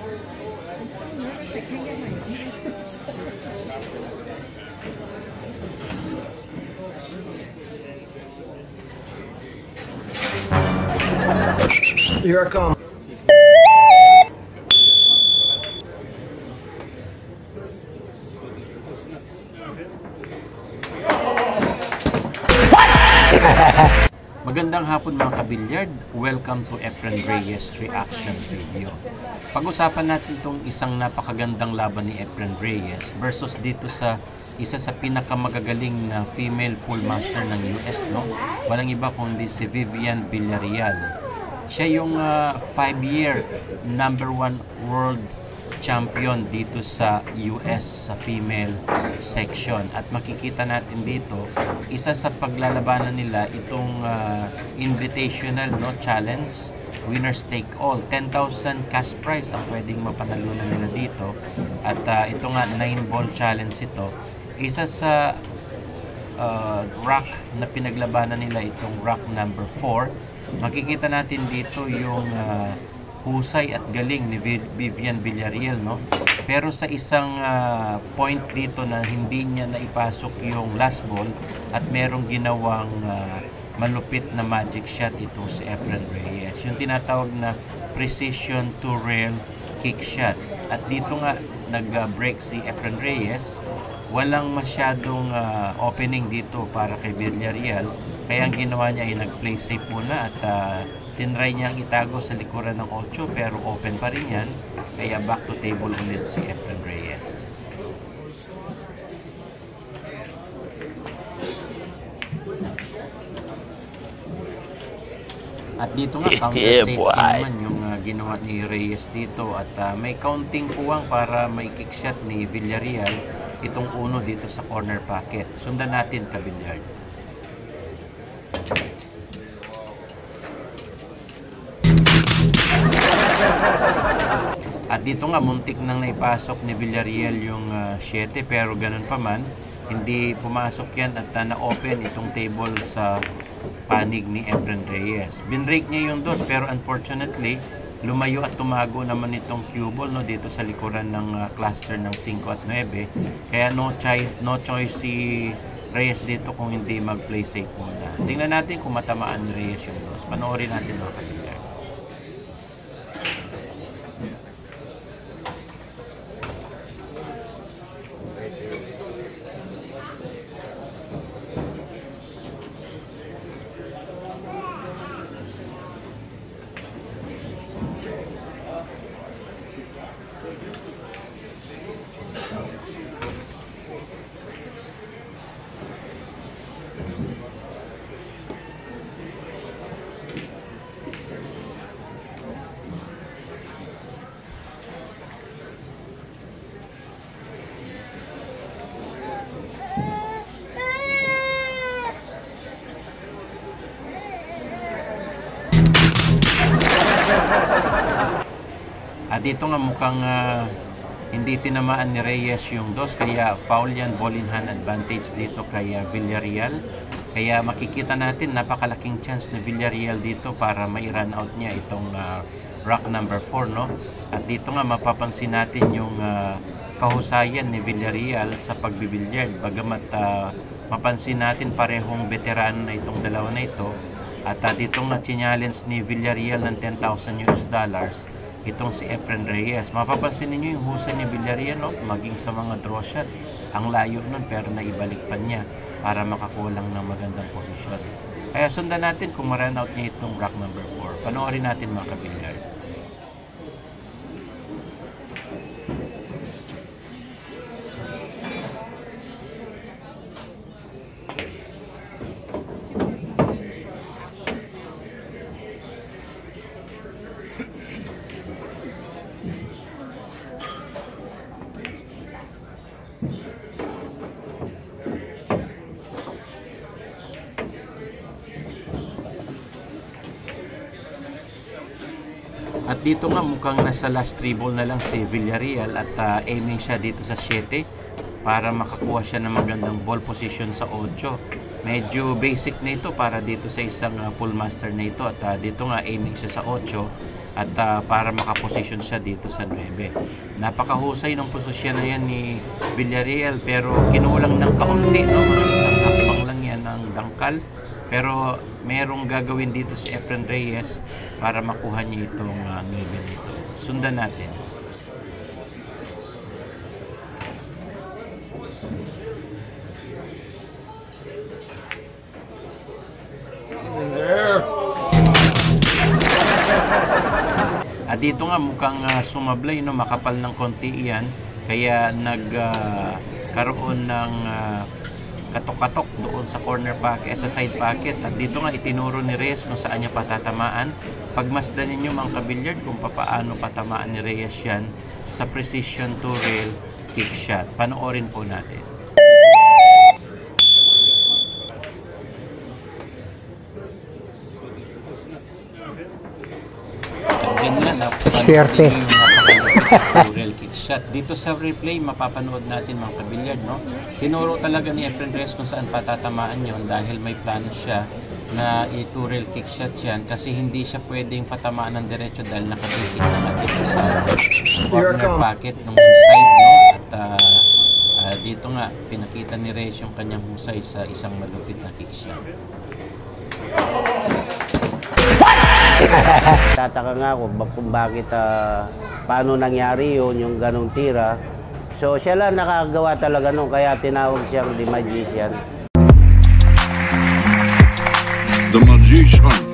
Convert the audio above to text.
Here I come. Magandang hapon mga kabilyard. Welcome to Efren Reyes reaction video. Pag-usapan natin itong isang napakagandang laban ni Efren Reyes versus dito sa isa sa pinakamagagaling na female pool master ng US, no? Walang iba kundi si Vivian Villarreal. Siya yung 5-year #1 world champion dito sa US sa female section, at makikita natin dito isa sa paglalabanan nila itong invitational, no, challenge, winners take all. 10,000 cash prize ang pwedeng mapanalunan nila dito, at ito nga 9-ball challenge. Ito isa sa rock na pinaglabanan nila, itong rock number 4. Makikita natin dito yung husay at galing ni Vivian Villarreal, no? Pero sa isang point dito na hindi niya naipasok yung last ball at merong ginawang malupit na magic shot itong si Efren Reyes, yung tinatawag na precision to rail kick shot. At dito nga nag-break si Efren Reyes. Walang masyadong opening dito para kay Villarreal, kaya ang ginawa niya ay nag-play safe muna at tinry niyang itago sa likuran ng 8, pero open pa rin yan, kaya back to table ulit si Efren Reyes. At dito nga counter safety naman yung ginawa ni Reyes dito, at may counting puwang para may kick shot ni Villarreal itong uno dito sa corner pocket. Sundan natin kabilyard. At dito nga muntik nang naipasok ni Villarreal yung 7, pero ganun pa man hindi pumasok yan, at na-open itong table sa panig ni Efren Reyes. Binrake niya yung 2, pero unfortunately lumayo at tumago naman itong cue ball, no, dito sa likuran ng cluster ng 5 at 9, kaya no choice si Reyes dito kung hindi mag-play safe muna. Tingnan natin kung matamaan ni Reyes yung 2. Panoorin natin mga kabilyard. At dito nga mukhang hindi tinamaan ni Reyes yung 2, kaya foul yan, ball in hand advantage dito kay Villarreal. Kaya makikita natin napakalaking chance ni Villarreal dito para mai-run out niya itong rock number 4, no? At dito nga mapapansin natin yung kahusayan ni Villarreal sa pagbibilyard, bagamat mapansin natin parehong veterano na itong dalawa na ito. At dito nga challenge ni Villarreal ng $10,000 itong si Efren Reyes. Mapapansin niyo yung husay ni Villarreal, no? Maging sa mga draw shot, ang layo nun, pero naibalik pa niya para makakulang ng magandang posisyon. Kaya sundan natin kung ma-run out niya itong rock number 4. Panoorin natin mga kabilyard. At dito nga mukhang nasa last 3 ball na lang si Villarreal, at aiming siya dito sa 7 para makakuha siya ng magandang ball position sa 8. Medyo basic na ito para dito sa isang pool master na ito, at dito nga aiming siya sa 8 at para makaposisyon siya dito sa 9. Napakahusay ng posisyon na yan ni Villarreal, pero kinulang ng kaunti, no? Mga isang hakbang lang yan ng dangkal, pero merong gagawin dito si Efren Reyes para makuha niya itong 9 nito. Sundan natin. Dito nga mukhang sumablay, no, makapal ng konti iyan, kaya nagkaroon ng katok-katok doon sa corner pocket, sa side pocket, at dito nga itinuro ni Reyes kung saan niya patatamaan. Pagmasdan ninyo mga kabilyard kung paano patamaan ni Reyes yan sa precision to rail kick shot. Panoorin po natin. Swerte. Real kick shot. Dito sa replay, mapapanood natin mga kabilyard, no? Tinuro talaga ni Efren Reyes kung saan patatamaan yon dahil may plano siya na i-real kick shot yan, kasi hindi siya pwedeng patamaan ng diretso dahil nakadikit na dito sa corner pocket ng side, no? At dito nga, pinakita ni Reyes yung kanyang husay sa isang malupit na kick shot. Tataka nga ako kung bakit paano nangyari yun, yung ganong tira. So siya lang nakagawa talaga nun, kaya tinawag siyang The Magician. The Magician.